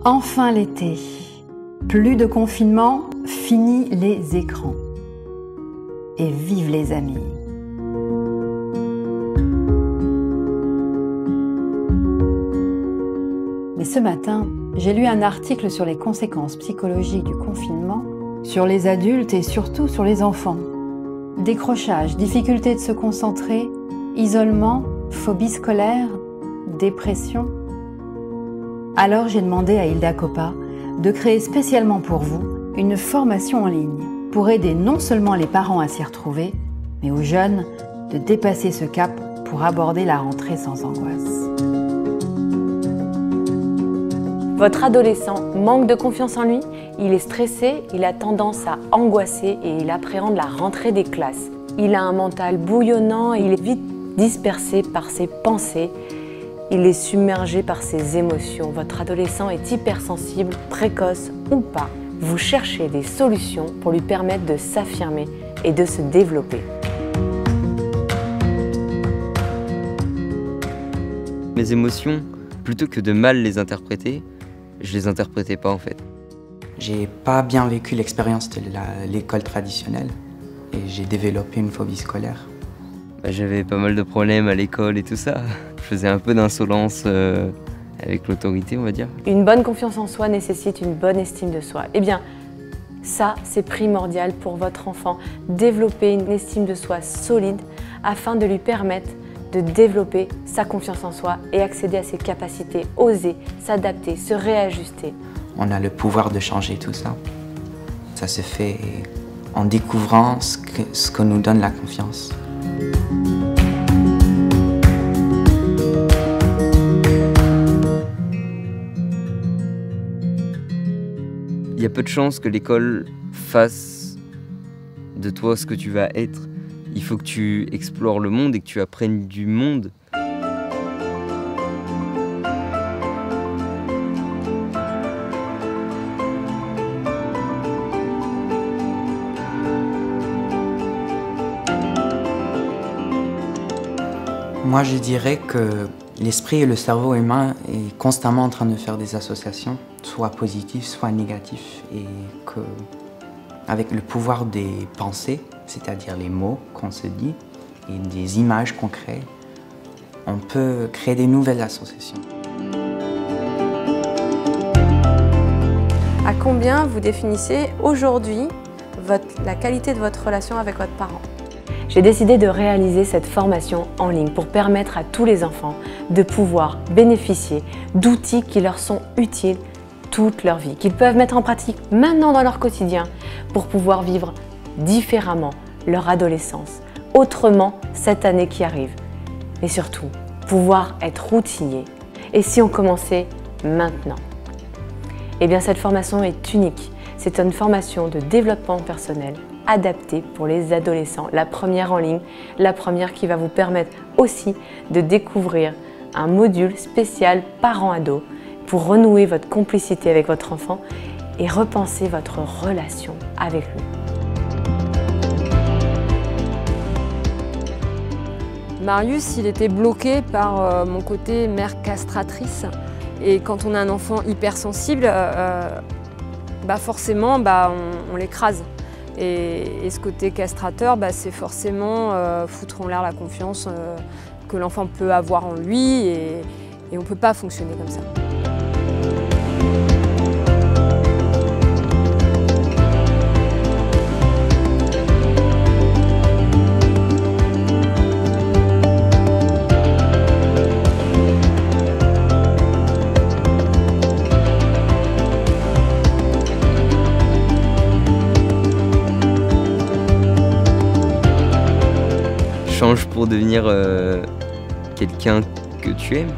Enfin l'été. Plus de confinement, fini les écrans. Et vive les amis. Mais ce matin, j'ai lu un article sur les conséquences psychologiques du confinement, sur les adultes et surtout sur les enfants. Décrochage, difficulté de se concentrer, isolement, phobie scolaire, dépression. Alors j'ai demandé à Hilda Coppa de créer spécialement pour vous une formation en ligne pour aider non seulement les parents à s'y retrouver, mais aux jeunes de dépasser ce cap pour aborder la rentrée sans angoisse. Votre adolescent manque de confiance en lui, il est stressé, il a tendance à angoisser et il appréhende la rentrée des classes. Il a un mental bouillonnant et il est vite dispersé par ses pensées. Il est submergé par ses émotions. Votre adolescent est hypersensible, précoce ou pas. Vous cherchez des solutions pour lui permettre de s'affirmer et de se développer. Mes émotions, plutôt que de mal les interpréter, je les interprétais pas en fait. J'ai pas bien vécu l'expérience de l'école traditionnelle et j'ai développé une phobie scolaire. J'avais pas mal de problèmes à l'école et tout ça. Je faisais un peu d'insolence avec l'autorité, on va dire. Une bonne confiance en soi nécessite une bonne estime de soi. Eh bien, ça, c'est primordial pour votre enfant. Développer une estime de soi solide afin de lui permettre de développer sa confiance en soi et accéder à ses capacités, oser, s'adapter, se réajuster. On a le pouvoir de changer tout ça. Ça se fait en découvrant ce que nous donne la confiance. Il y a peu de chances que l'école fasse de toi ce que tu vas être. Il faut que tu explores le monde et que tu apprennes du monde. Moi, je dirais que l'esprit et le cerveau humain est constamment en train de faire des associations, soit positives, soit négatives, et que avec le pouvoir des pensées, c'est-à-dire les mots qu'on se dit et des images qu'on crée, on peut créer des nouvelles associations. À combien vous définissez aujourd'hui la qualité de votre relation avec votre parent? J'ai décidé de réaliser cette formation en ligne pour permettre à tous les enfants de pouvoir bénéficier d'outils qui leur sont utiles toute leur vie, qu'ils peuvent mettre en pratique maintenant dans leur quotidien pour pouvoir vivre différemment leur adolescence, autrement cette année qui arrive. Et surtout, pouvoir être routinier. Et si on commençait maintenant? Eh bien, cette formation est unique. C'est une formation de développement personnel adaptée pour les adolescents. La première en ligne, la première qui va vous permettre aussi de découvrir un module spécial parents-ados pour renouer votre complicité avec votre enfant et repenser votre relation avec lui. Marius, il était bloqué par mon côté mère castratrice. Et quand on a un enfant hypersensible, forcément, on l'écrase. Et ce côté castrateur, c'est forcément foutre en l'air la confiance que l'enfant peut avoir en lui et on ne peut pas fonctionner comme ça. Change pour devenir quelqu'un que tu aimes.